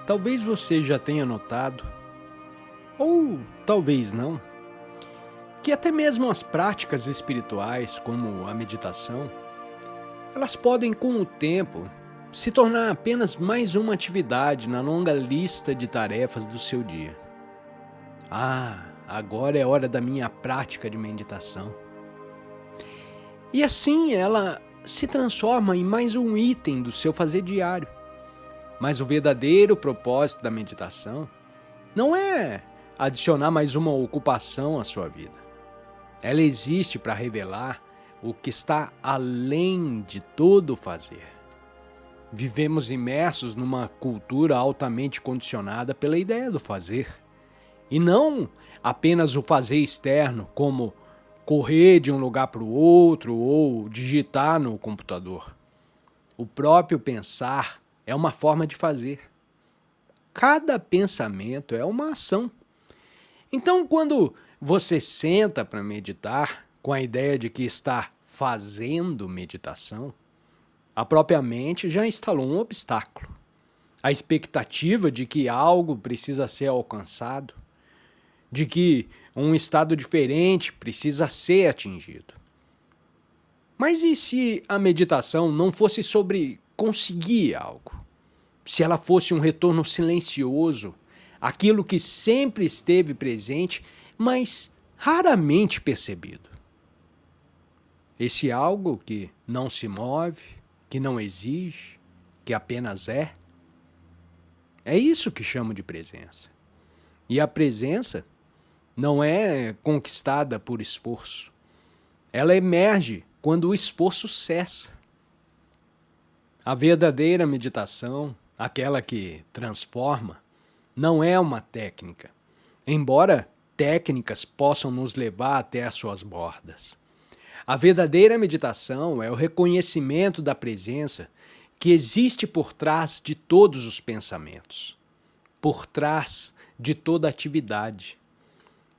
Talvez você já tenha notado, ou talvez não, que até mesmo as práticas espirituais, como a meditação, elas podem, com o tempo, se tornar apenas mais uma atividade na longa lista de tarefas do seu dia. Agora é hora da minha prática de meditação. E assim ela se transforma em mais um item do seu fazer diário. Mas o verdadeiro propósito da meditação não é adicionar mais uma ocupação à sua vida. Ela existe para revelar o que está além de todo o fazer. Vivemos imersos numa cultura altamente condicionada pela ideia do fazer, e não apenas o fazer externo, como correr de um lugar para o outro ou digitar no computador. O próprio pensar é uma forma de fazer. Cada pensamento é uma ação. Então, quando você senta para meditar com a ideia de que está fazendo meditação, a própria mente já instalou um obstáculo. A expectativa de que algo precisa ser alcançado, de que um estado diferente precisa ser atingido. Mas e se a meditação não fosse sobre conseguir algo? Se ela fosse um retorno silencioso, aquilo que sempre esteve presente, mas raramente percebido? Esse algo que não se move, que não exige, que apenas é? É isso que chamo de presença. E a presença não é conquistada por esforço. Ela emerge quando o esforço cessa. A verdadeira meditação, aquela que transforma, não é uma técnica, embora técnicas possam nos levar até as suas bordas. A verdadeira meditação é o reconhecimento da presença que existe por trás de todos os pensamentos, por trás de toda atividade.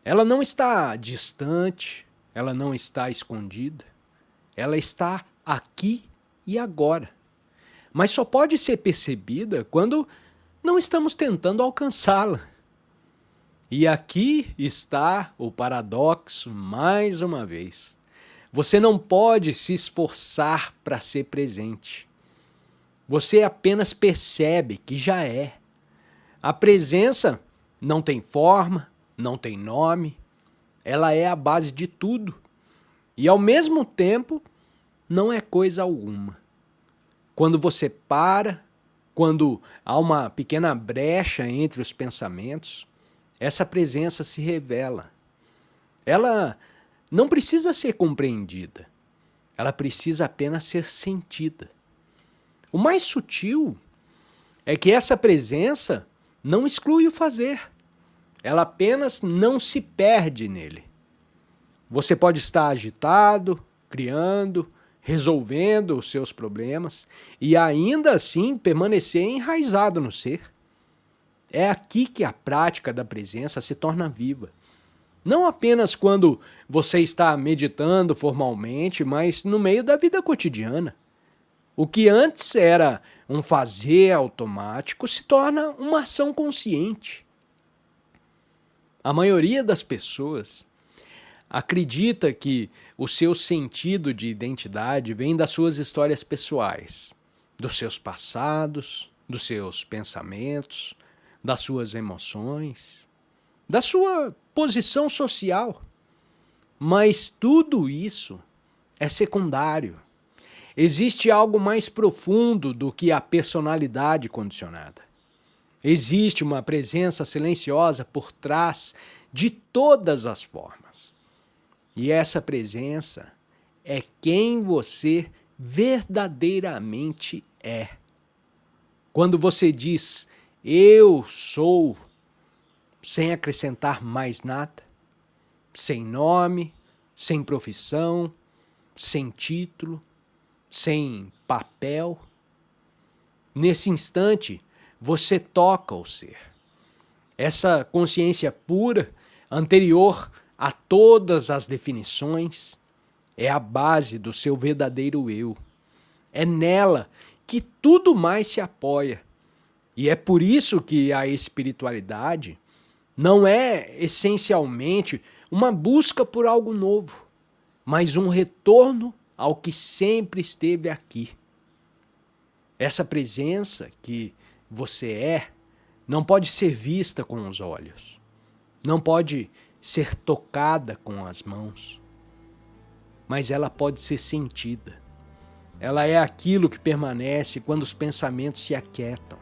Ela não está distante, ela não está escondida, ela está aqui e agora. Mas só pode ser percebida quando não estamos tentando alcançá-la. E aqui está o paradoxo mais uma vez. Você não pode se esforçar para ser presente. Você apenas percebe que já é. A presença não tem forma, não tem nome, ela é a base de tudo. E ao mesmo tempo, não é coisa alguma. Quando você para, quando há uma pequena brecha entre os pensamentos, essa presença se revela. Ela não precisa ser compreendida, ela precisa apenas ser sentida. O mais sutil é que essa presença não exclui o fazer, ela apenas não se perde nele. Você pode estar agitado, criando, resolvendo os seus problemas e ainda assim permanecer enraizado no ser. É aqui que a prática da presença se torna viva. Não apenas quando você está meditando formalmente, mas no meio da vida cotidiana. O que antes era um fazer automático se torna uma ação consciente. A maioria das pessoas acredita que o seu sentido de identidade vem das suas histórias pessoais, dos seus passados, dos seus pensamentos, das suas emoções, da sua posição social. Mas tudo isso é secundário. Existe algo mais profundo do que a personalidade condicionada. Existe uma presença silenciosa por trás de todas as formas. E essa presença é quem você verdadeiramente é. Quando você diz, eu sou, sem acrescentar mais nada, sem nome, sem profissão, sem título, sem papel, nesse instante você toca o ser. Essa consciência pura, anterior a todas as definições, é a base do seu verdadeiro eu. É nela que tudo mais se apoia. E é por isso que a espiritualidade não é essencialmente uma busca por algo novo, mas um retorno ao que sempre esteve aqui. Essa presença que você é não pode ser vista com os olhos, não pode ser tocada com as mãos, mas ela pode ser sentida. Ela é aquilo que permanece quando os pensamentos se aquietam.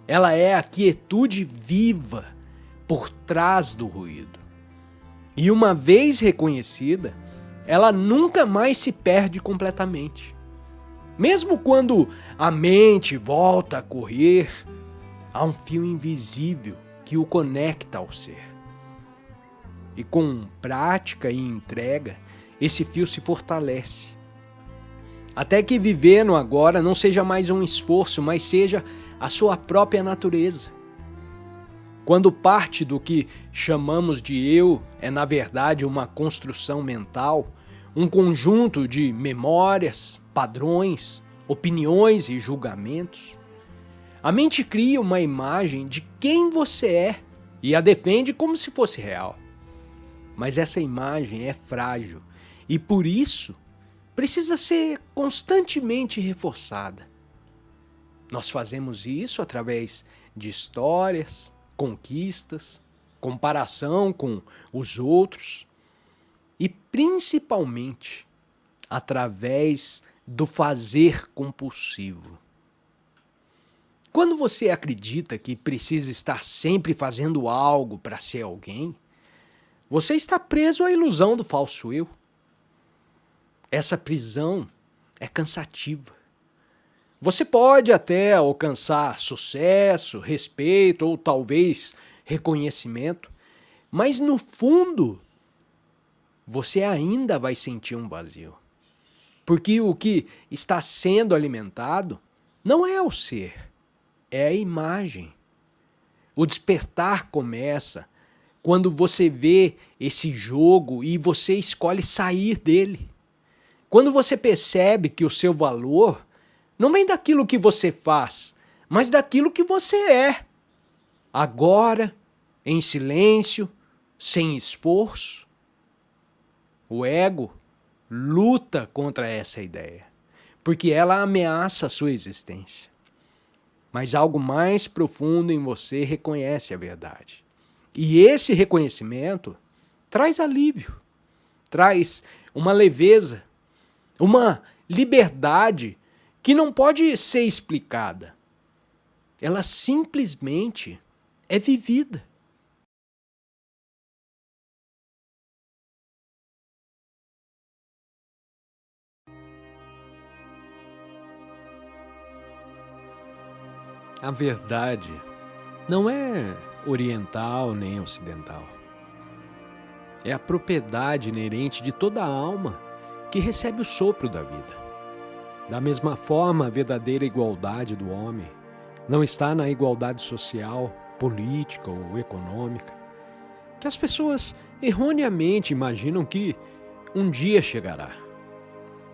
Ela é a quietude viva por trás do ruído. E uma vez reconhecida, ela nunca mais se perde completamente. Mesmo quando a mente volta a correr, há um fio invisível que o conecta ao ser. E com prática e entrega, esse fio se fortalece. Até que viver no agora não seja mais um esforço, mas seja a sua própria natureza. Quando parte do que chamamos de eu é, na verdade, uma construção mental, um conjunto de memórias, padrões, opiniões e julgamentos, a mente cria uma imagem de quem você é e a defende como se fosse real. Mas essa imagem é frágil e, por isso, precisa ser constantemente reforçada. Nós fazemos isso através de histórias, conquistas, comparação com os outros e, principalmente, através do fazer compulsivo. Quando você acredita que precisa estar sempre fazendo algo para ser alguém, você está preso à ilusão do falso eu. Essa prisão é cansativa. Você pode até alcançar sucesso, respeito ou talvez reconhecimento, mas no fundo você ainda vai sentir um vazio. Porque o que está sendo alimentado não é o ser, é a imagem. O despertar começa quando você vê esse jogo e você escolhe sair dele. Quando você percebe que o seu valor não vem daquilo que você faz, mas daquilo que você é. Agora, em silêncio, sem esforço. O ego luta contra essa ideia, porque ela ameaça a sua existência. Mas algo mais profundo em você reconhece a verdade. E esse reconhecimento traz alívio, traz uma leveza, uma liberdade que não pode ser explicada. Ela simplesmente é vivida. A verdade não é oriental nem ocidental. É a propriedade inerente de toda a alma que recebe o sopro da vida. Da mesma forma, a verdadeira igualdade do homem não está na igualdade social, política ou econômica, que as pessoas erroneamente imaginam que um dia chegará,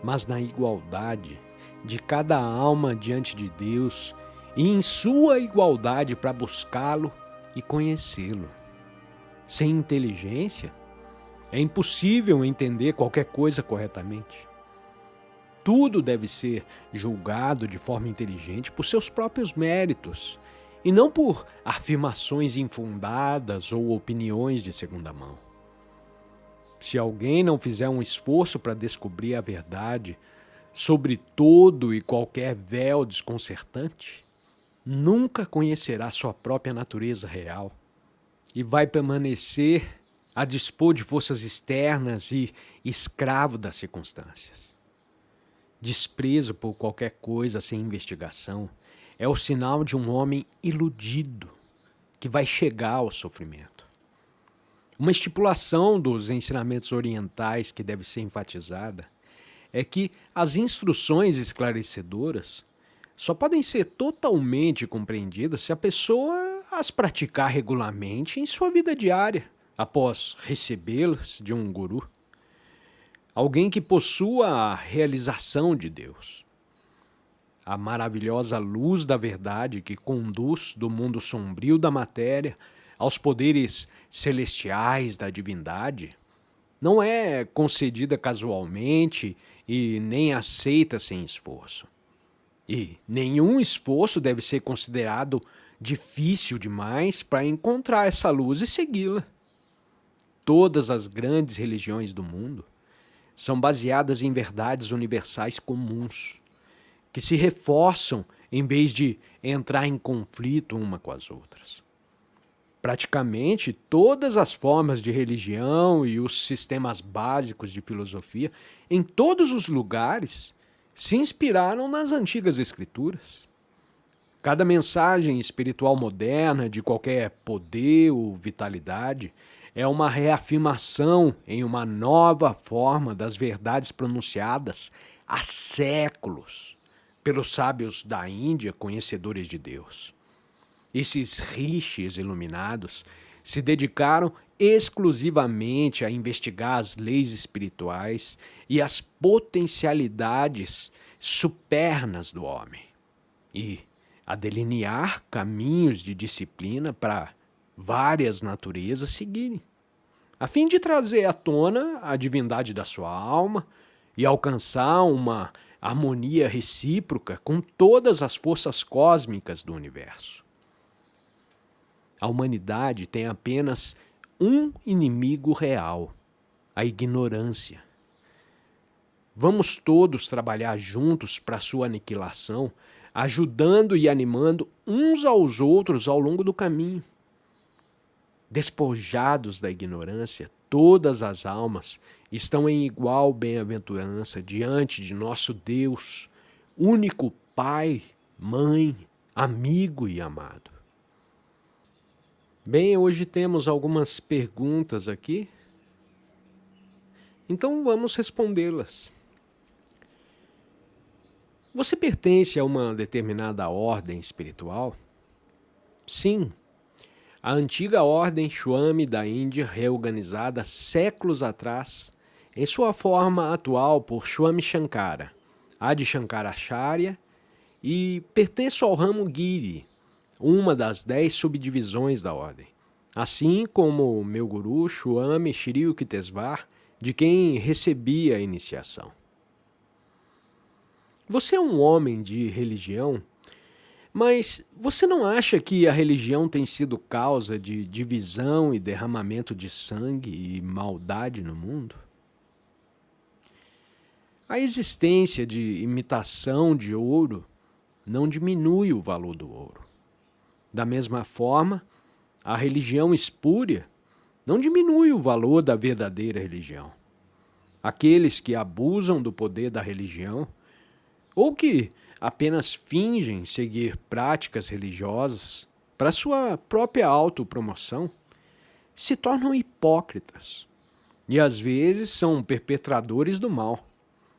mas na igualdade de cada alma diante de Deus e em sua igualdade para buscá-lo e conhecê-lo. Sem inteligência, é impossível entender qualquer coisa corretamente. Tudo deve ser julgado de forma inteligente por seus próprios méritos e não por afirmações infundadas ou opiniões de segunda mão. Se alguém não fizer um esforço para descobrir a verdade sobre todo e qualquer véu desconcertante, nunca conhecerá sua própria natureza real e vai permanecer a dispor de forças externas e escravo das circunstâncias. Desprezo por qualquer coisa sem investigação é o sinal de um homem iludido que vai chegar ao sofrimento. Uma estipulação dos ensinamentos orientais que deve ser enfatizada é que as instruções esclarecedoras só podem ser totalmente compreendidas se a pessoa as praticar regularmente em sua vida diária, após recebê-las de um guru. Alguém que possua a realização de Deus. a maravilhosa luz da verdade que conduz do mundo sombrio da matéria aos poderes celestiais da divindade, não é concedida casualmente e nem aceita sem esforço. E nenhum esforço deve ser considerado difícil demais para encontrar essa luz e segui-la. Todas as grandes religiões do mundo são baseadas em verdades universais comuns, que se reforçam em vez de entrar em conflito uma com as outras. Praticamente todas as formas de religião e os sistemas básicos de filosofia, em todos os lugares, se inspiraram nas antigas escrituras. Cada mensagem espiritual moderna de qualquer poder ou vitalidade é uma reafirmação em uma nova forma das verdades pronunciadas há séculos pelos sábios da Índia, conhecedores de Deus. Esses rishis iluminados se dedicaram exclusivamente a investigar as leis espirituais e as potencialidades supernas do homem e a delinear caminhos de disciplina para várias naturezas seguirem, a fim de trazer à tona a divindade da sua alma e alcançar uma harmonia recíproca com todas as forças cósmicas do universo. A humanidade tem apenas um inimigo real: a ignorância. Vamos todos trabalhar juntos para sua aniquilação, ajudando e animando uns aos outros ao longo do caminho. Despojados da ignorância, todas as almas estão em igual bem-aventurança diante de nosso Deus, único Pai, Mãe, amigo e amado. Bem, hoje temos algumas perguntas aqui, então vamos respondê-las. Você pertence a uma determinada ordem espiritual? Sim. A antiga ordem Swami da Índia, reorganizada séculos atrás, em sua forma atual por Swami Shankara, Adi Shankaracharya, e pertenço ao ramo Giri, uma das 10 subdivisões da ordem, assim como meu guru Swami Shri Yukteswar, de quem recebi a iniciação. Você é um homem de religião, mas você não acha que a religião tem sido causa de divisão e derramamento de sangue e maldade no mundo? A existência de imitação de ouro não diminui o valor do ouro. Da mesma forma, a religião espúria não diminui o valor da verdadeira religião. Aqueles que abusam do poder da religião, ou que apenas fingem seguir práticas religiosas para sua própria autopromoção, se tornam hipócritas e às vezes são perpetradores do mal.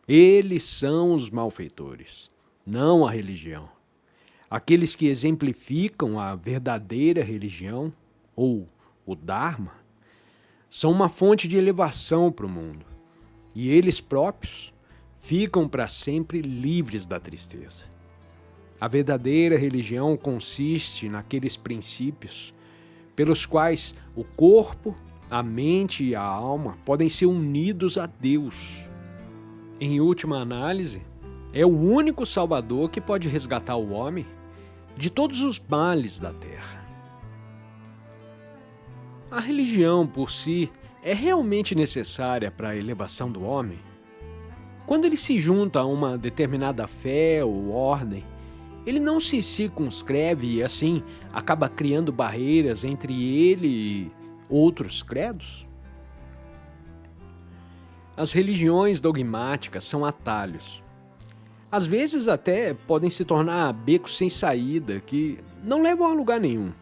Eles são os malfeitores, não a religião. Aqueles que exemplificam a verdadeira religião, ou o Dharma, são uma fonte de elevação para o mundo, e eles próprios ficam para sempre livres da tristeza. A verdadeira religião consiste naqueles princípios pelos quais o corpo, a mente e a alma podem ser unidos a Deus. Em última análise, é o único Salvador que pode resgatar o homem de todos os males da terra. A religião por si é realmente necessária para a elevação do homem? Quando ele se junta a uma determinada fé ou ordem, ele não se circunscreve e assim acaba criando barreiras entre ele e outros credos? As religiões dogmáticas são atalhos. Às vezes até podem se tornar becos sem saída que não levam a lugar nenhum.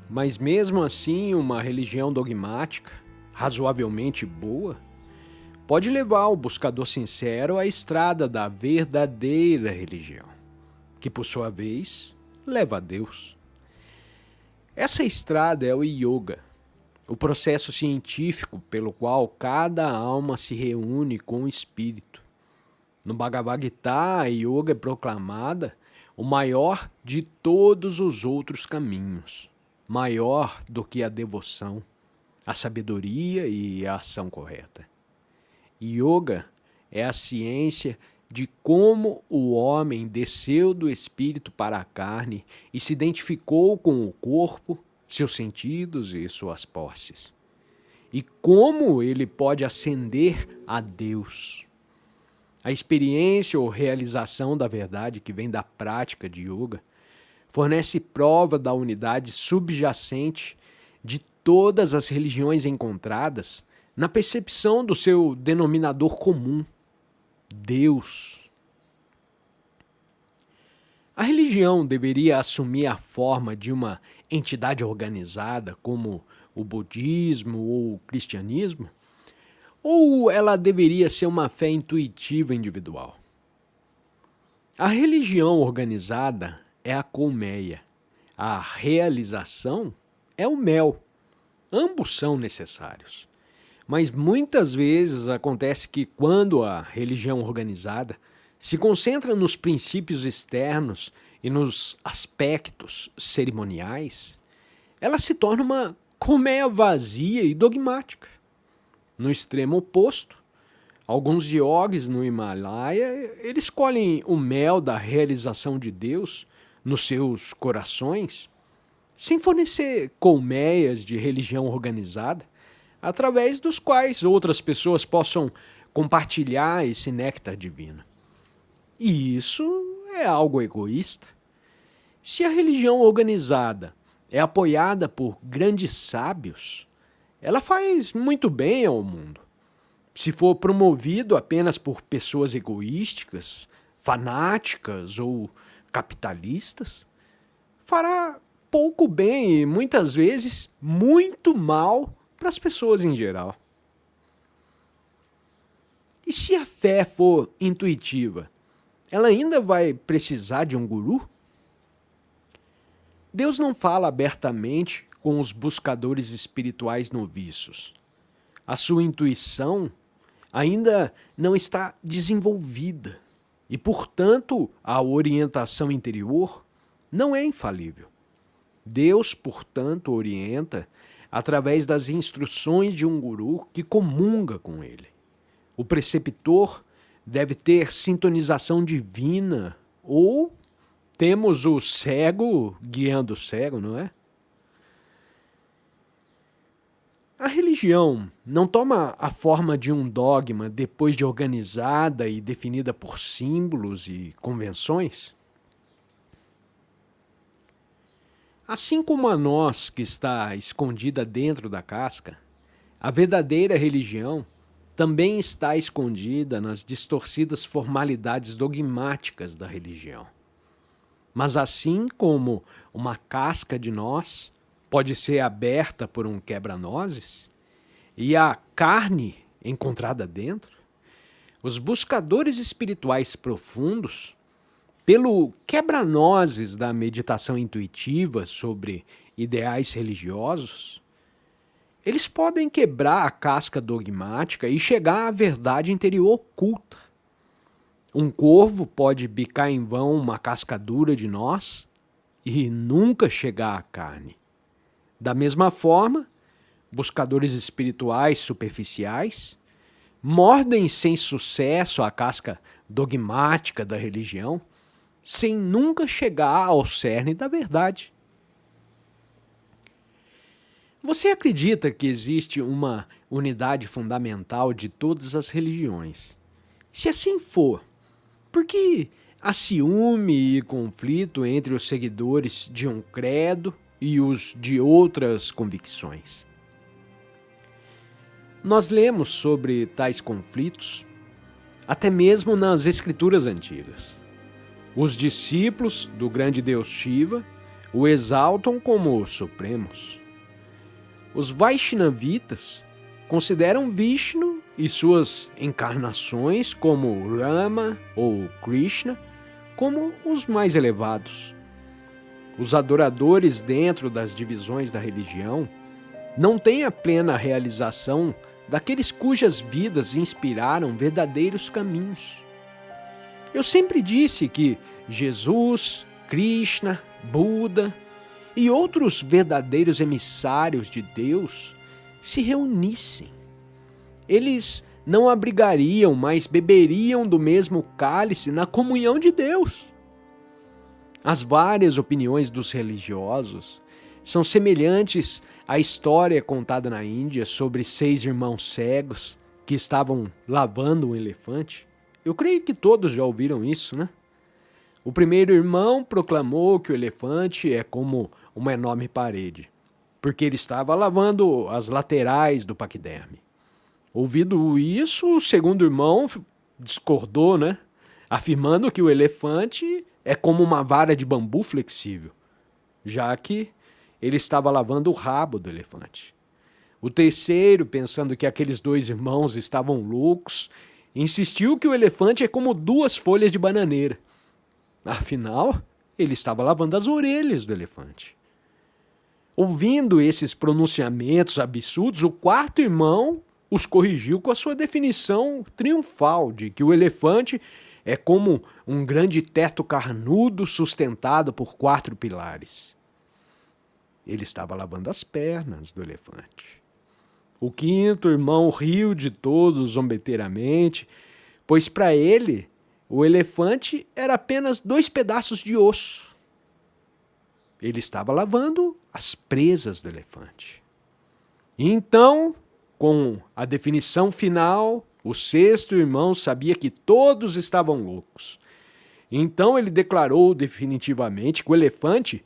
Mas mesmo assim, uma religião dogmática, razoavelmente boa, pode levar o buscador sincero à estrada da verdadeira religião, que por sua vez leva a Deus. Essa estrada é o yoga, o processo científico pelo qual cada alma se reúne com o espírito. No Bhagavad Gita, a yoga é proclamada o maior de todos os outros caminhos, maior do que a devoção, a sabedoria e a ação correta. Yoga é a ciência de como o homem desceu do espírito para a carne e se identificou com o corpo, seus sentidos e suas posses. E como ele pode ascender a Deus. A experiência ou realização da verdade que vem da prática de yoga fornece prova da unidade subjacente de todas as religiões encontradas na percepção do seu denominador comum, Deus. A religião deveria assumir a forma de uma entidade organizada, como o budismo ou o cristianismo? Ou ela deveria ser uma fé intuitiva individual? A religião organizada é a colmeia. A realização é o mel. Ambos são necessários. Mas muitas vezes acontece que quando a religião organizada se concentra nos princípios externos e nos aspectos cerimoniais, ela se torna uma colmeia vazia e dogmática. No extremo oposto, alguns yogis no Himalaia, eles colhem o mel da realização de Deus nos seus corações, sem fornecer colmeias de religião organizada, através dos quais outras pessoas possam compartilhar esse néctar divino. E isso é algo egoísta. Se a religião organizada é apoiada por grandes sábios, ela faz muito bem ao mundo. Se for promovido apenas por pessoas egoísticas, fanáticas ou capitalistas, fará pouco bem e muitas vezes muito mal para as pessoas em geral. E se a fé for intuitiva, ela ainda vai precisar de um guru? Deus não fala abertamente com os buscadores espirituais noviços. A sua intuição ainda não está desenvolvida e, portanto, a orientação interior não é infalível. Deus, portanto, orienta através das instruções de um guru que comunga com ele. O preceptor deve ter sintonização divina ou temos o cego guiando o cego, não é? A religião não toma a forma de um dogma depois de organizada e definida por símbolos e convenções? Assim como a noz que está escondida dentro da casca, a verdadeira religião também está escondida nas distorcidas formalidades dogmáticas da religião. Mas assim como uma casca de noz pode ser aberta por um quebra-nozes e a carne encontrada dentro, os buscadores espirituais profundos, pelo quebra-nozes da meditação intuitiva sobre ideais religiosos, eles podem quebrar a casca dogmática e chegar à verdade interior oculta. Um corvo pode bicar em vão uma casca dura de noz e nunca chegar à carne. Da mesma forma, buscadores espirituais superficiais mordem sem sucesso a casca dogmática da religião, sem nunca chegar ao cerne da verdade. Você acredita que existe uma unidade fundamental de todas as religiões? Se assim for, por que há ciúme e conflito entre os seguidores de um credo e os de outras convicções? Nós lemos sobre tais conflitos até mesmo nas escrituras antigas. Os discípulos do grande deus Shiva o exaltam como supremos. Os Vaishnavitas consideram Vishnu e suas encarnações como Rama ou Krishna como os mais elevados. Os adoradores dentro das divisões da religião não têm a plena realização daqueles cujas vidas inspiraram verdadeiros caminhos. Eu sempre disse que Jesus, Krishna, Buda e outros verdadeiros emissários de Deus se reunissem. Eles não abrigariam, mas beberiam do mesmo cálice na comunhão de Deus. As várias opiniões dos religiosos são semelhantes à história contada na Índia sobre 6 irmãos cegos que estavam lavando um elefante. Eu creio que todos já ouviram isso, né? O primeiro irmão proclamou que o elefante é como uma enorme parede, porque ele estava lavando as laterais do paquiderme. Ouvido isso, o segundo irmão discordou, né? Afirmando que o elefante é como uma vara de bambu flexível, já que ele estava lavando o rabo do elefante. O terceiro, pensando que aqueles 2 irmãos estavam loucos, insistiu que o elefante é como 2 folhas de bananeira. Afinal, ele estava lavando as orelhas do elefante. Ouvindo esses pronunciamentos absurdos, o quarto irmão os corrigiu com a sua definição triunfal de que o elefante é como um grande teto carnudo sustentado por 4 pilares. Ele estava lavando as pernas do elefante. O quinto irmão riu de todos zombeteiramente, pois para ele o elefante era apenas 2 pedaços de osso. Ele estava lavando as presas do elefante. Então, com a definição final, o sexto irmão sabia que todos estavam loucos. Então ele declarou definitivamente que o elefante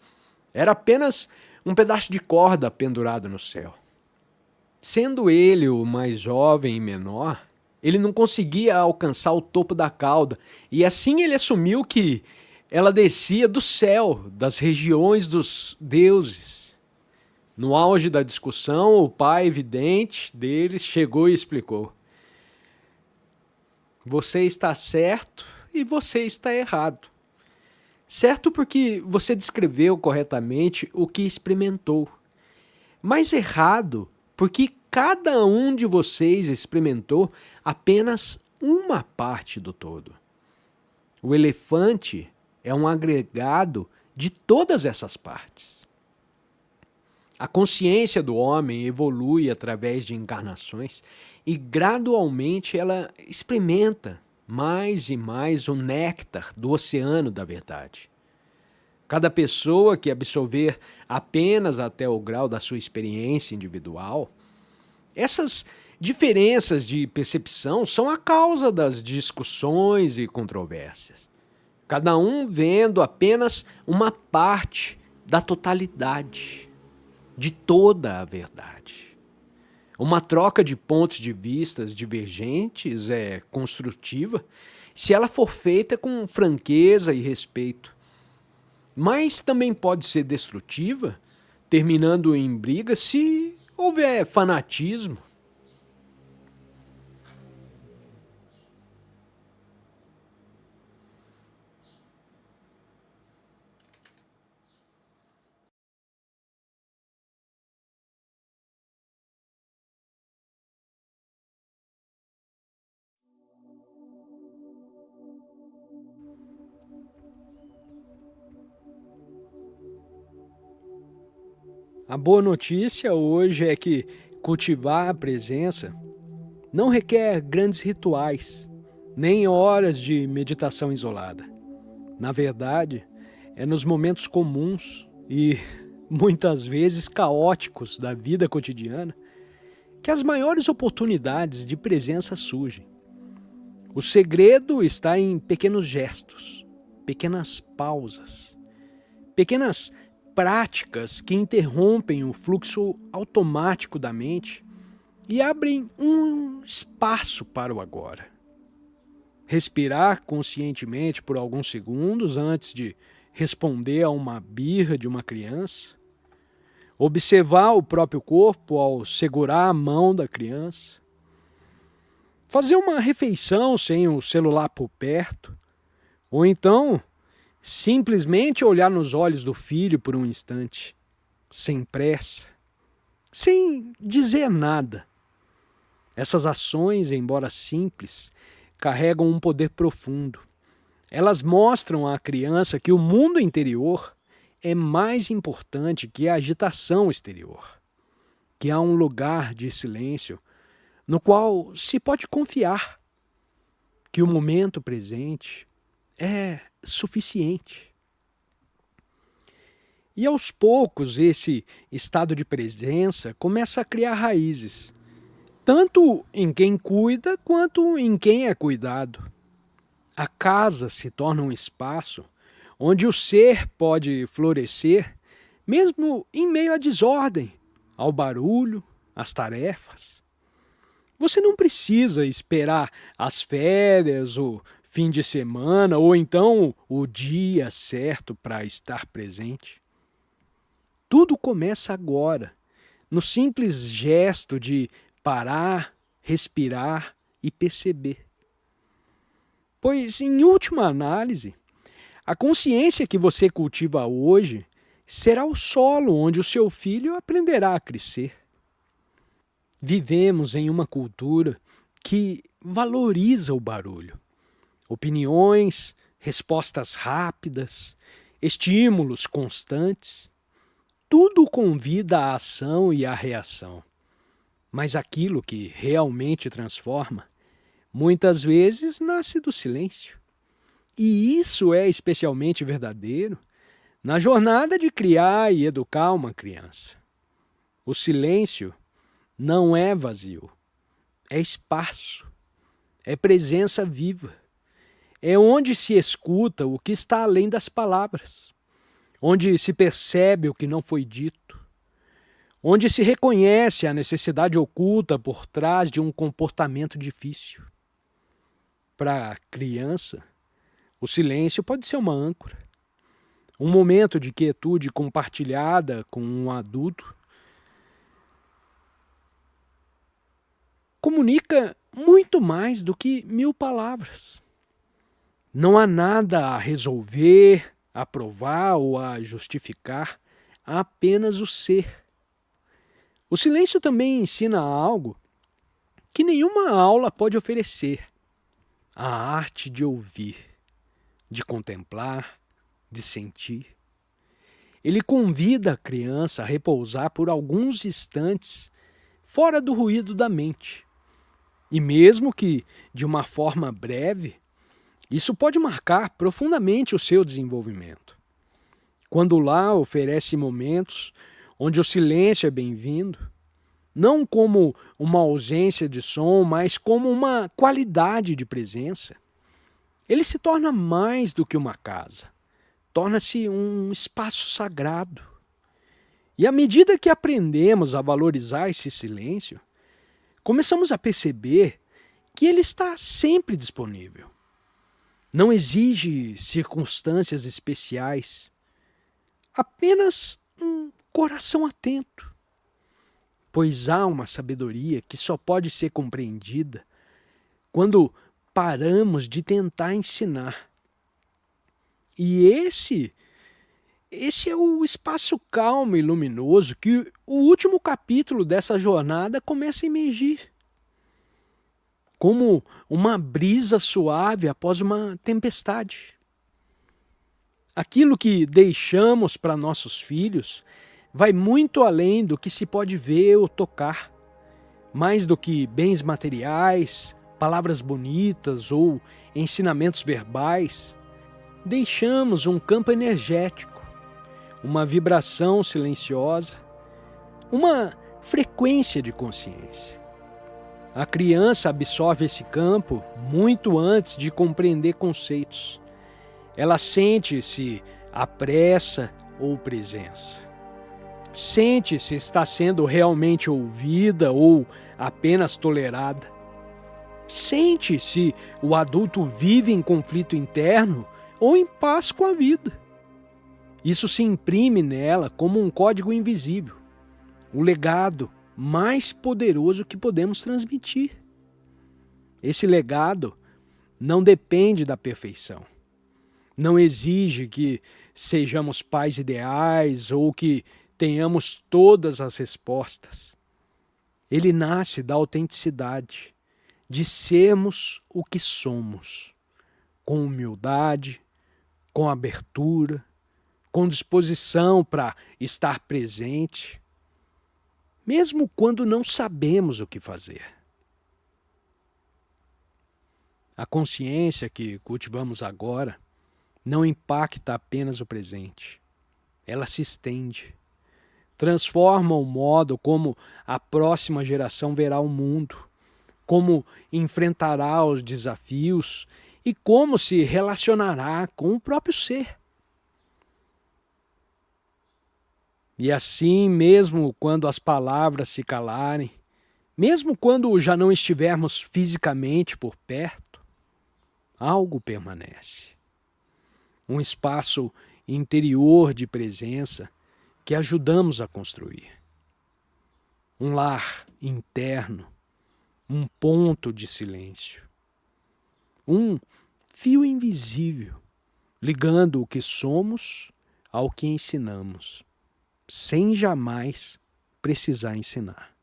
era apenas um pedaço de corda pendurado no céu. Sendo ele o mais jovem e menor, ele não conseguia alcançar o topo da cauda, e assim ele assumiu que ela descia do céu, das regiões dos deuses. No auge da discussão, o pai vidente deles chegou e explicou: você está certo e você está errado. Certo porque você descreveu corretamente o que experimentou, mas errado porque cada um de vocês experimentou apenas uma parte do todo. O elefante é um agregado de todas essas partes. A consciência do homem evolui através de encarnações e gradualmente ela experimenta mais e mais o néctar do oceano da verdade. Cada pessoa que absorver apenas até o grau da sua experiência individual, essas diferenças de percepção são a causa das discussões e controvérsias. Cada um vendo apenas uma parte da totalidade, de toda a verdade. Uma troca de pontos de vistas divergentes é construtiva se ela for feita com franqueza e respeito. Mas também pode ser destrutiva, terminando em briga se houver fanatismo. A boa notícia hoje é que cultivar a presença não requer grandes rituais, nem horas de meditação isolada. Na verdade, é nos momentos comuns e muitas vezes caóticos da vida cotidiana que as maiores oportunidades de presença surgem. O segredo está em pequenos gestos, pequenas pausas, pequenas práticas que interrompem o fluxo automático da mente e abrem um espaço para o agora. Respirar conscientemente por alguns segundos antes de responder a uma birra de uma criança. Observar o próprio corpo ao segurar a mão da criança. Fazer uma refeição sem o celular por perto. Ou então simplesmente olhar nos olhos do filho por um instante, sem pressa, sem dizer nada. Essas ações, embora simples, carregam um poder profundo. Elas mostram à criança que o mundo interior é mais importante que a agitação exterior, que há um lugar de silêncio no qual se pode confiar, que o momento presente é suficiente. E aos poucos esse estado de presença começa a criar raízes, tanto em quem cuida quanto em quem é cuidado. A casa se torna um espaço onde o ser pode florescer, mesmo em meio à desordem, ao barulho, às tarefas. Você não precisa esperar as férias, o fim de semana ou então o dia certo para estar presente. Tudo começa agora, no simples gesto de parar, respirar e perceber. Pois, em última análise, a consciência que você cultiva hoje será o solo onde o seu filho aprenderá a crescer. Vivemos em uma cultura que valoriza o barulho. Opiniões, respostas rápidas, estímulos constantes. Tudo convida à ação e à reação. Mas aquilo que realmente transforma, muitas vezes nasce do silêncio. E isso é especialmente verdadeiro na jornada de criar e educar uma criança. O silêncio não é vazio, é espaço, é presença viva. É onde se escuta o que está além das palavras, onde se percebe o que não foi dito, onde se reconhece a necessidade oculta por trás de um comportamento difícil. Para a criança, o silêncio pode ser uma âncora, um momento de quietude compartilhada com um adulto. Comunica muito mais do que 1000 palavras. Não há nada a resolver, a provar ou a justificar, há apenas o ser. O silêncio também ensina algo que nenhuma aula pode oferecer: a arte de ouvir, de contemplar, de sentir. Ele convida a criança a repousar por alguns instantes fora do ruído da mente. E mesmo que de uma forma breve, isso pode marcar profundamente o seu desenvolvimento. Quando o lar oferece momentos onde o silêncio é bem-vindo, não como uma ausência de som, mas como uma qualidade de presença, ele se torna mais do que uma casa, torna-se um espaço sagrado. E à medida que aprendemos a valorizar esse silêncio, começamos a perceber que ele está sempre disponível. Não exige circunstâncias especiais, apenas um coração atento. Pois há uma sabedoria que só pode ser compreendida quando paramos de tentar ensinar. E esse é o espaço calmo e luminoso que o último capítulo dessa jornada começa a emergir. Como uma brisa suave após uma tempestade. Aquilo que deixamos para nossos filhos vai muito além do que se pode ver ou tocar. Mais do que bens materiais, palavras bonitas ou ensinamentos verbais, deixamos um campo energético, uma vibração silenciosa, uma frequência de consciência. A criança absorve esse campo muito antes de compreender conceitos. Ela sente se há pressa ou presença. Sente se está sendo realmente ouvida ou apenas tolerada. Sente se o adulto vive em conflito interno ou em paz com a vida. Isso se imprime nela como um código invisível, o legado mais poderoso que podemos transmitir. Esse legado não depende da perfeição. Não exige que sejamos pais ideais ou que tenhamos todas as respostas. Ele nasce da autenticidade, de sermos o que somos, com humildade, com abertura, com disposição para estar presente, mesmo quando não sabemos o que fazer. A consciência que cultivamos agora não impacta apenas o presente. Ela se estende, transforma o modo como a próxima geração verá o mundo, como enfrentará os desafios e como se relacionará com o próprio ser. E assim, mesmo quando as palavras se calarem, mesmo quando já não estivermos fisicamente por perto, algo permanece. Um espaço interior de presença que ajudamos a construir. Um lar interno, um ponto de silêncio. Um fio invisível, ligando o que somos ao que ensinamos, sem jamais precisar ensinar.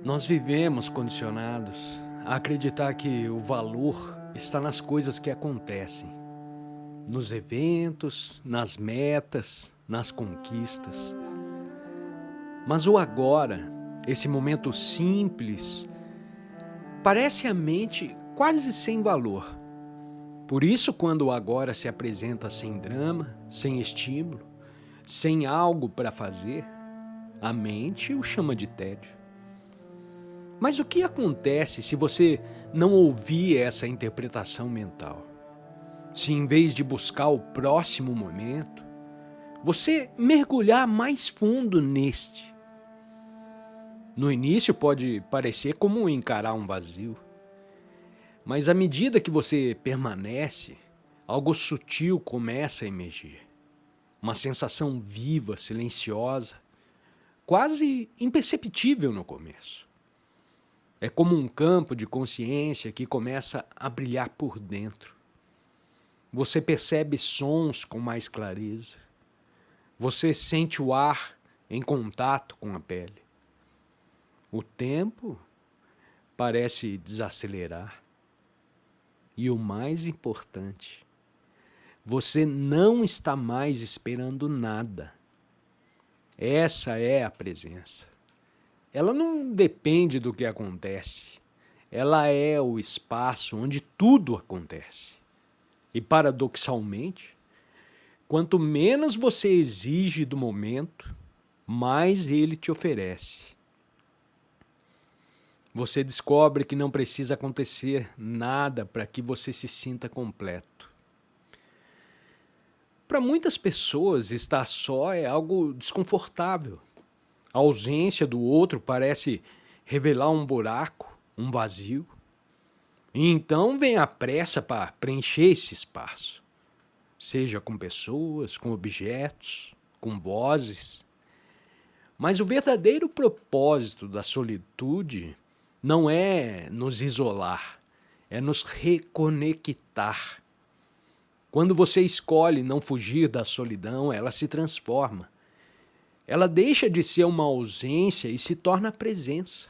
Nós vivemos condicionados a acreditar que o valor está nas coisas que acontecem, nos eventos, nas metas, nas conquistas. Mas o agora, esse momento simples, parece à mente quase sem valor. Por isso, quando o agora se apresenta sem drama, sem estímulo, sem algo para fazer, a mente o chama de tédio. Mas o que acontece se você não ouvir essa interpretação mental? Se em vez de buscar o próximo momento, você mergulhar mais fundo neste? No início pode parecer como encarar um vazio, mas à medida que você permanece, algo sutil começa a emergir. Uma sensação viva, silenciosa, quase imperceptível no começo. É como um campo de consciência que começa a brilhar por dentro. Você percebe sons com mais clareza. Você sente o ar em contato com a pele. O tempo parece desacelerar. E o mais importante, você não está mais esperando nada. Essa é a presença. Ela não depende do que acontece. Ela é o espaço onde tudo acontece. E paradoxalmente, quanto menos você exige do momento, mais ele te oferece. Você descobre que não precisa acontecer nada para que você se sinta completo. Para muitas pessoas, estar só é algo desconfortável. A ausência do outro parece revelar um buraco, um vazio. E então vem a pressa para preencher esse espaço. Seja com pessoas, com objetos, com vozes. Mas o verdadeiro propósito da solitude não é nos isolar, é nos reconectar. Quando você escolhe não fugir da solidão, ela se transforma. Ela deixa de ser uma ausência e se torna presença.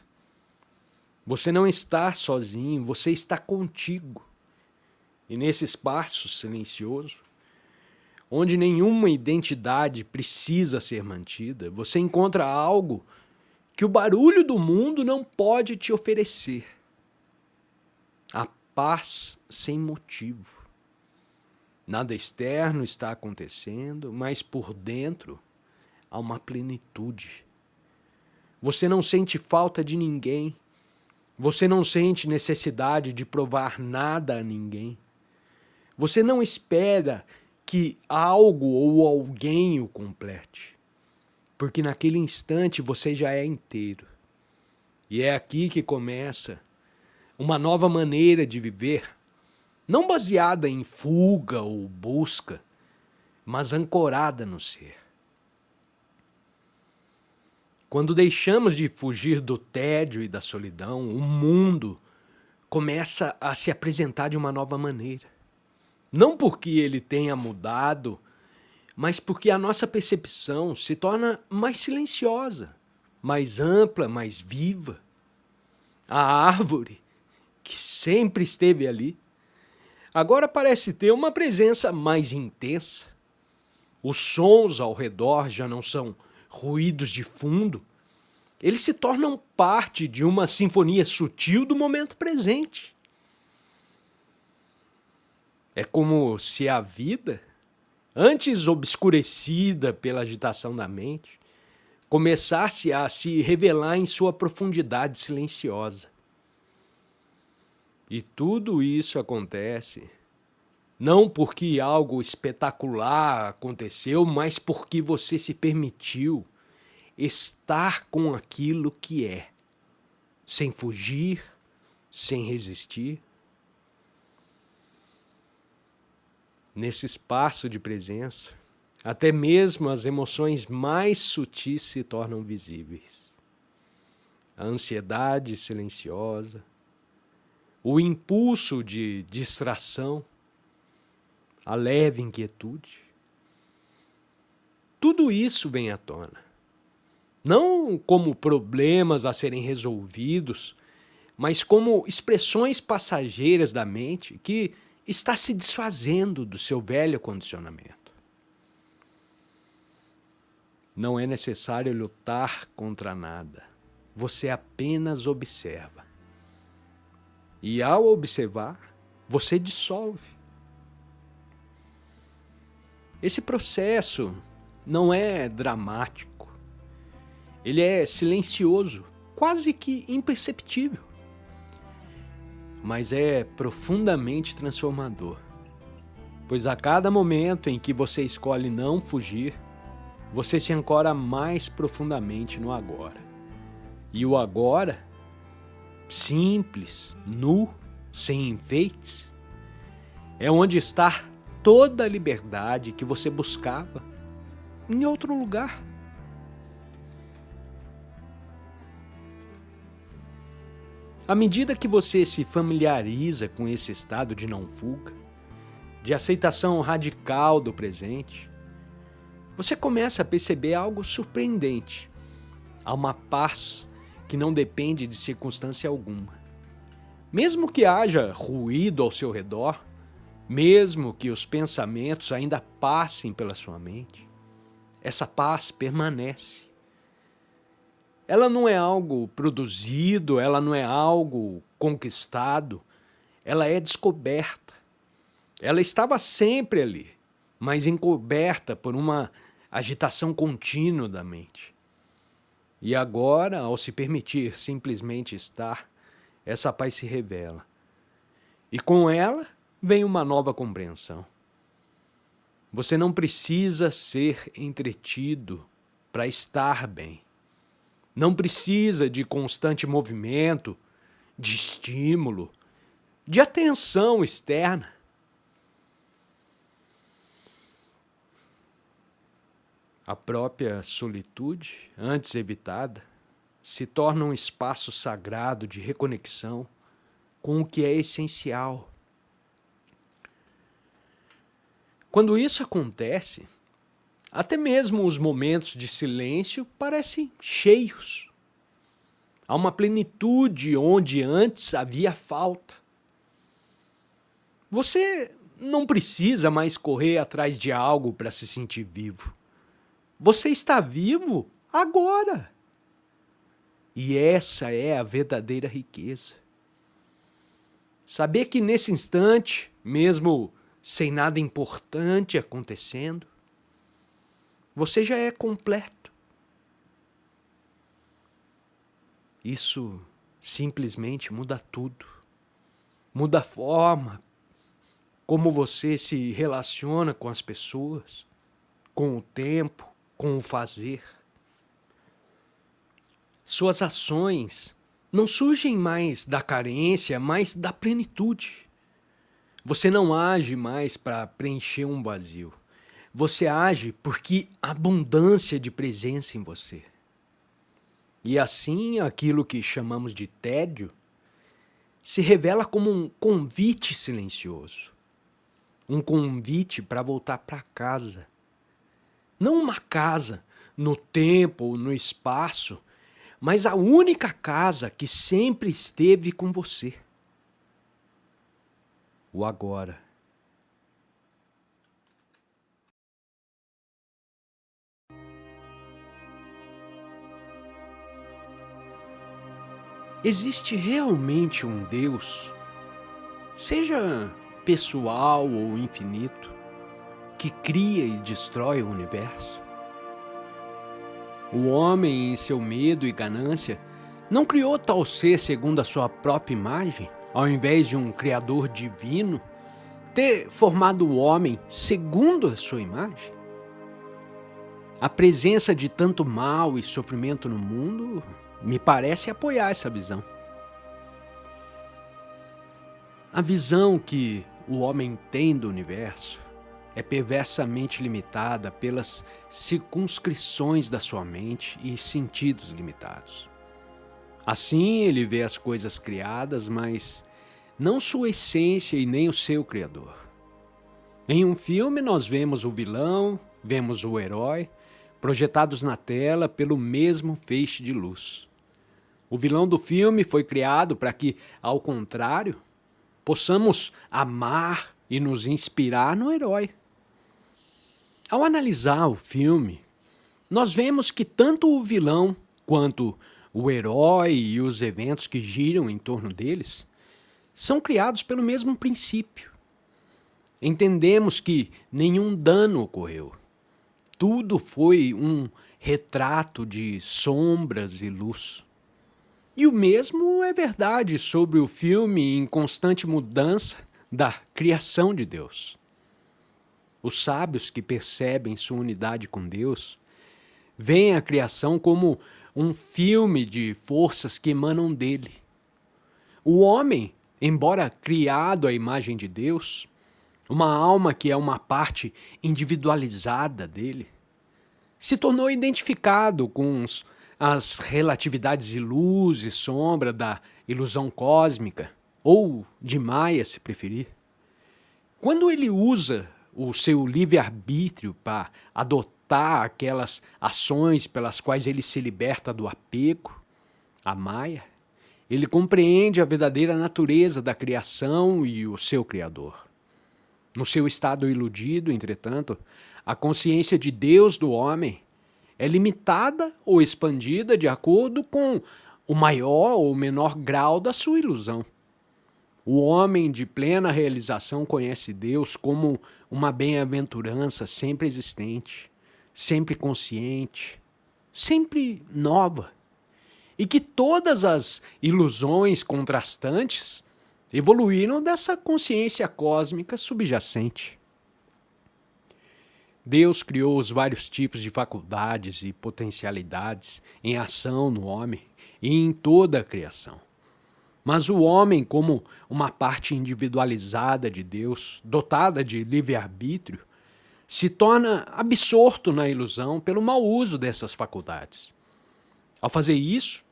Você não está sozinho, você está contigo. E nesse espaço silencioso, onde nenhuma identidade precisa ser mantida, você encontra algo que o barulho do mundo não pode te oferecer. A paz sem motivo. Nada externo está acontecendo, mas por dentro há uma plenitude. Você não sente falta de ninguém. Você não sente necessidade de provar nada a ninguém. Você não espera que algo ou alguém o complete. Porque naquele instante você já é inteiro. E é aqui que começa uma nova maneira de viver, não baseada em fuga ou busca, mas ancorada no ser. Quando deixamos de fugir do tédio e da solidão, o mundo começa a se apresentar de uma nova maneira. Não porque ele tenha mudado, mas porque a nossa percepção se torna mais silenciosa, mais ampla, mais viva. A árvore, que sempre esteve ali, agora parece ter uma presença mais intensa. Os sons ao redor já não são ruídos de fundo, eles se tornam parte de uma sinfonia sutil do momento presente. É como se a vida, antes obscurecida pela agitação da mente, começasse a se revelar em sua profundidade silenciosa. E tudo isso acontece não porque algo espetacular aconteceu, mas porque você se permitiu estar com aquilo que é, sem fugir, sem resistir. Nesse espaço de presença, até mesmo as emoções mais sutis se tornam visíveis. A ansiedade silenciosa, o impulso de distração, a leve inquietude. Tudo isso vem à tona. Não como problemas a serem resolvidos, mas como expressões passageiras da mente que está se desfazendo do seu velho condicionamento. Não é necessário lutar contra nada. Você apenas observa. E ao observar, você dissolve. Esse processo não é dramático. Ele é silencioso, quase que imperceptível. Mas é profundamente transformador. Pois a cada momento em que você escolhe não fugir, você se ancora mais profundamente no agora. E o agora, simples, nu, sem enfeites, é onde está toda a liberdade que você buscava em outro lugar. À medida que você se familiariza com esse estado de não fuga, de aceitação radical do presente, você começa a perceber algo surpreendente. Há uma paz que não depende de circunstância alguma. Mesmo que haja ruído ao seu redor, mesmo que os pensamentos ainda passem pela sua mente, essa paz permanece. Ela não é algo produzido, ela não é algo conquistado, ela é descoberta. Ela estava sempre ali, mas encoberta por uma agitação contínua da mente. E agora, ao se permitir simplesmente estar, essa paz se revela. E com ela vem uma nova compreensão. Você não precisa ser entretido para estar bem. Não precisa de constante movimento, de estímulo, de atenção externa. A própria solitude, antes evitada, se torna um espaço sagrado de reconexão com o que é essencial. Quando isso acontece, até mesmo os momentos de silêncio parecem cheios. Há uma plenitude onde antes havia falta. Você não precisa mais correr atrás de algo para se sentir vivo. Você está vivo agora. E essa é a verdadeira riqueza. Saber que nesse instante, mesmo sem nada importante acontecendo, você já é completo. Isso simplesmente muda tudo. Muda a forma como você se relaciona com as pessoas, com o tempo, com o fazer. Suas ações não surgem mais da carência, mas da plenitude. Você não age mais para preencher um vazio. Você age porque há abundância de presença em você. E assim, aquilo que chamamos de tédio se revela como um convite silencioso. um convite para voltar para casa. Não uma casa no tempo ou no espaço, mas a única casa que sempre esteve com você. O agora. Existe realmente um Deus, seja pessoal ou infinito, que cria e destrói o universo? O homem, em seu medo e ganância, não criou tal ser segundo a sua própria imagem, ao invés de um Criador divino ter formado o homem segundo a sua imagem? A presença de tanto mal e sofrimento no mundo me parece apoiar essa visão. A visão que o homem tem do universo é perversamente limitada pelas circunscrições da sua mente e sentidos limitados. Assim, ele vê as coisas criadas, mas não sua essência e nem o seu Criador. Em um filme, nós vemos o vilão, vemos o herói, projetados na tela pelo mesmo feixe de luz. O vilão do filme foi criado para que, ao contrário, possamos amar e nos inspirar no herói. Ao analisar o filme, nós vemos que tanto o vilão quanto o herói e os eventos que giram em torno deles são criados pelo mesmo princípio. Entendemos que nenhum dano ocorreu. Tudo foi um retrato de sombras e luz. E o mesmo é verdade sobre o filme em constante mudança da criação de Deus. Os sábios que percebem sua unidade com Deus veem a criação como um filme de forças que emanam dele. O homem, embora criado à imagem de Deus, uma alma que é uma parte individualizada dele, se tornou identificado com as relatividades de luz e sombra da ilusão cósmica, ou de Maia, se preferir. Quando ele usa o seu livre-arbítrio para adotar aquelas ações pelas quais ele se liberta do apego, a Maia, ele compreende a verdadeira natureza da criação e o seu Criador. No seu estado iludido, entretanto, a consciência de Deus do homem é limitada ou expandida de acordo com o maior ou menor grau da sua ilusão. O homem de plena realização conhece Deus como uma bem-aventurança sempre existente, sempre consciente, sempre nova, e que todas as ilusões contrastantes evoluíram dessa consciência cósmica subjacente. Deus criou os vários tipos de faculdades e potencialidades em ação no homem e em toda a criação. Mas o homem, como uma parte individualizada de Deus, dotada de livre-arbítrio, se torna absorto na ilusão pelo mau uso dessas faculdades. Ao fazer isso,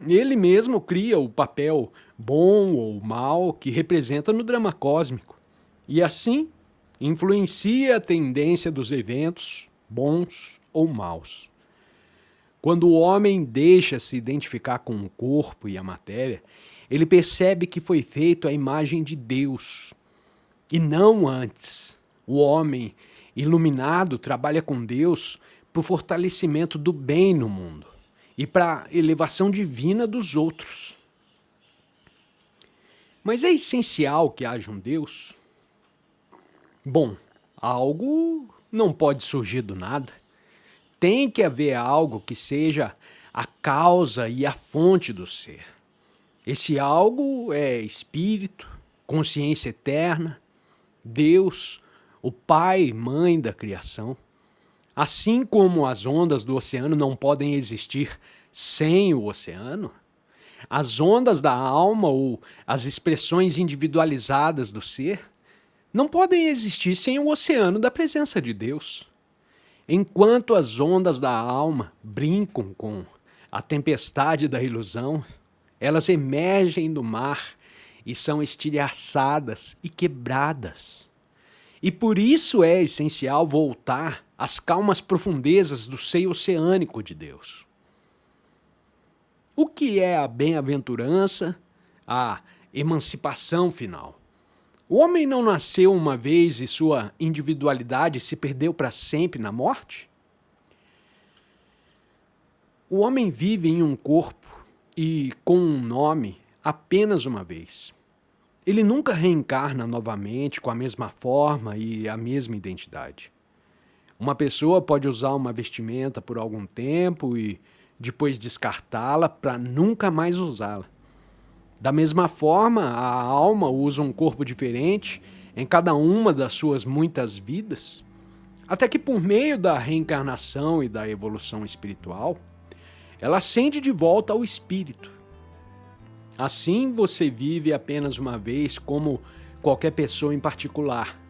ele mesmo cria o papel bom ou mal que representa no drama cósmico, e assim influencia a tendência dos eventos, bons ou maus. Quando o homem deixa se identificar com o corpo e a matéria, ele percebe que foi feito à imagem de Deus, e não antes. O homem iluminado trabalha com Deus para o fortalecimento do bem no mundo e para a elevação divina dos outros. Mas é essencial que haja um Deus? Bom, algo não pode surgir do nada. Tem que haver algo que seja a causa e a fonte do ser. Esse algo é espírito, consciência eterna, Deus, o pai e mãe da criação. Assim como as ondas do oceano não podem existir sem o oceano, as ondas da alma ou as expressões individualizadas do ser não podem existir sem o oceano da presença de Deus. Enquanto as ondas da alma brincam com a tempestade da ilusão, elas emergem do mar e são estilhaçadas e quebradas E por isso é essencial voltar às calmas profundezas do seio oceânico de Deus. O que é a bem-aventurança, a emancipação final? O homem não nasceu uma vez e sua individualidade se perdeu para sempre na morte? O homem vive em um corpo e com um nome apenas uma vez. Ele nunca reencarna novamente com a mesma forma e a mesma identidade. Uma pessoa pode usar uma vestimenta por algum tempo e depois descartá-la para nunca mais usá-la. Da mesma forma, a alma usa um corpo diferente em cada uma das suas muitas vidas, até que por meio da reencarnação e da evolução espiritual, ela ascende de volta ao espírito. Assim você vive apenas uma vez como qualquer pessoa em particular,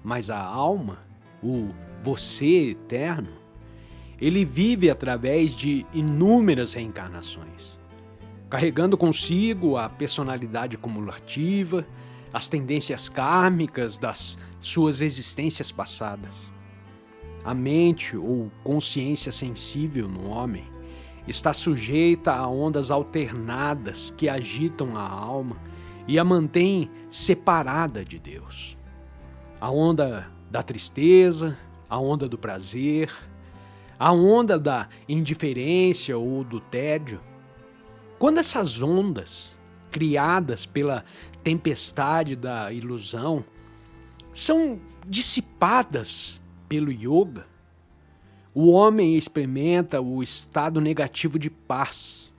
mas a alma, o você eterno, ele vive através de inúmeras reencarnações, carregando consigo a personalidade cumulativa, as tendências kármicas das suas existências passadas. A mente ou consciência sensível no homem está sujeita a ondas alternadas que agitam a alma e a mantêm separada de Deus. A onda da tristeza, a onda do prazer, a onda da indiferença ou do tédio. Quando essas ondas, criadas pela tempestade da ilusão, são dissipadas pelo yoga, o homem experimenta o estado negativo de paz,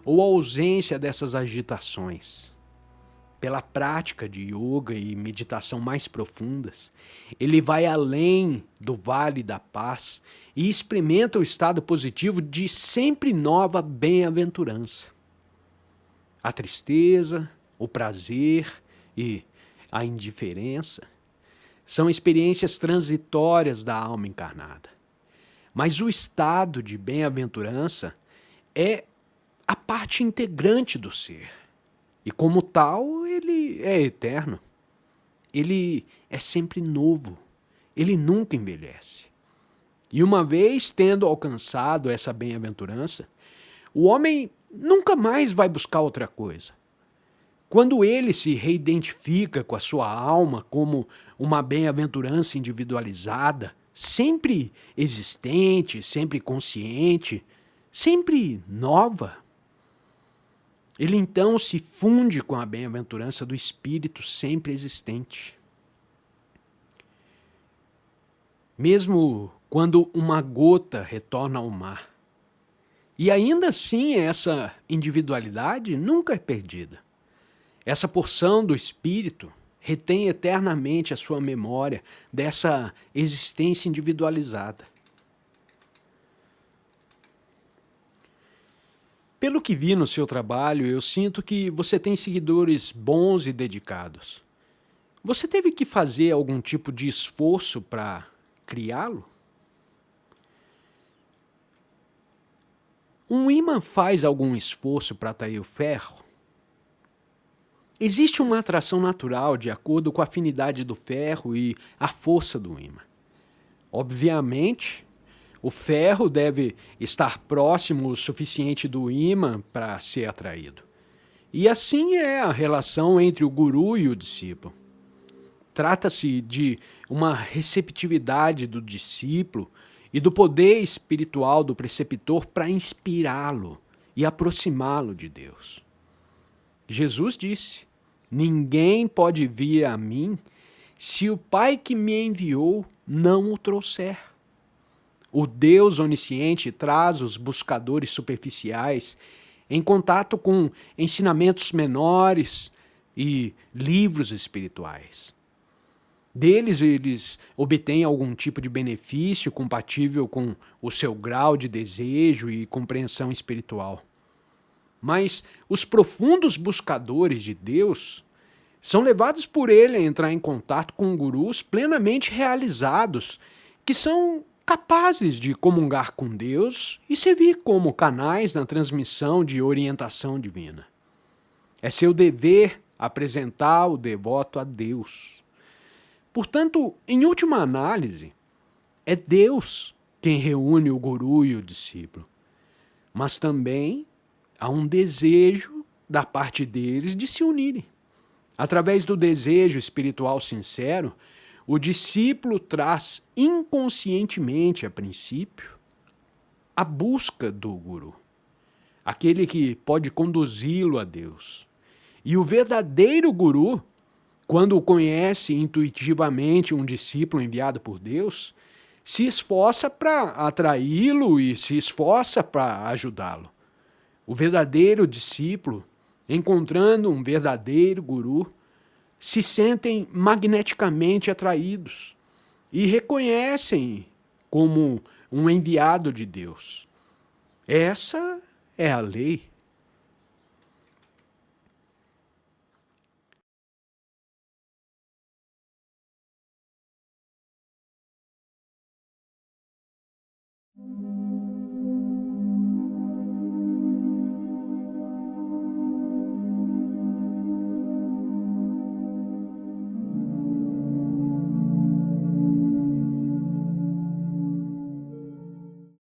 ou a ausência dessas agitações. Pela prática de yoga e meditação mais profundas, ele vai além do vale da paz e experimenta o estado positivo de sempre nova bem-aventurança. A tristeza, o prazer e a indiferença são experiências transitórias da alma encarnada. Mas o estado de bem-aventurança é a parte integrante do ser. E como tal, ele é eterno. Ele é sempre novo. Ele nunca envelhece. E uma vez tendo alcançado essa bem-aventurança, o homem nunca mais vai buscar outra coisa. Quando ele se reidentifica com a sua alma como uma bem-aventurança individualizada, sempre existente, sempre consciente, sempre nova, ele então se funde com a bem-aventurança do Espírito sempre existente. Mesmo quando uma gota retorna ao mar. E ainda assim essa individualidade nunca é perdida. Essa porção do Espírito retém eternamente a sua memória dessa existência individualizada. Pelo que vi no seu trabalho, eu sinto que você tem seguidores bons e dedicados. Você teve que fazer algum tipo de esforço para criá-lo? Um ímã faz algum esforço para atrair o ferro? Existe uma atração natural de acordo com a afinidade do ferro e a força do ímã. Obviamente, o ferro deve estar próximo o suficiente do ímã para ser atraído. E assim é a relação entre o guru e o discípulo. Trata-se de uma receptividade do discípulo e do poder espiritual do preceptor para inspirá-lo e aproximá-lo de Deus. Jesus disse: ninguém pode vir a mim se o Pai que me enviou não o trouxer. O Deus onisciente traz os buscadores superficiais em contato com ensinamentos menores e livros espirituais. Deles eles obtêm algum tipo de benefício compatível com o seu grau de desejo e compreensão espiritual. Mas os profundos buscadores de Deus são levados por ele a entrar em contato com gurus plenamente realizados, que são capazes de comungar com Deus e servir como canais na transmissão de orientação divina. É seu dever apresentar o devoto a Deus. Portanto, em última análise, é Deus quem reúne o guru e o discípulo, mas também há um desejo da parte deles de se unirem. Através do desejo espiritual sincero, o discípulo traz inconscientemente, a princípio, a busca do guru, aquele que pode conduzi-lo a Deus. E o verdadeiro guru, quando conhece intuitivamente um discípulo enviado por Deus, se esforça para atraí-lo e se esforça para ajudá-lo. O verdadeiro discípulo, encontrando um verdadeiro guru, se sentem magneticamente atraídos e reconhecem como um enviado de Deus. Essa é a lei.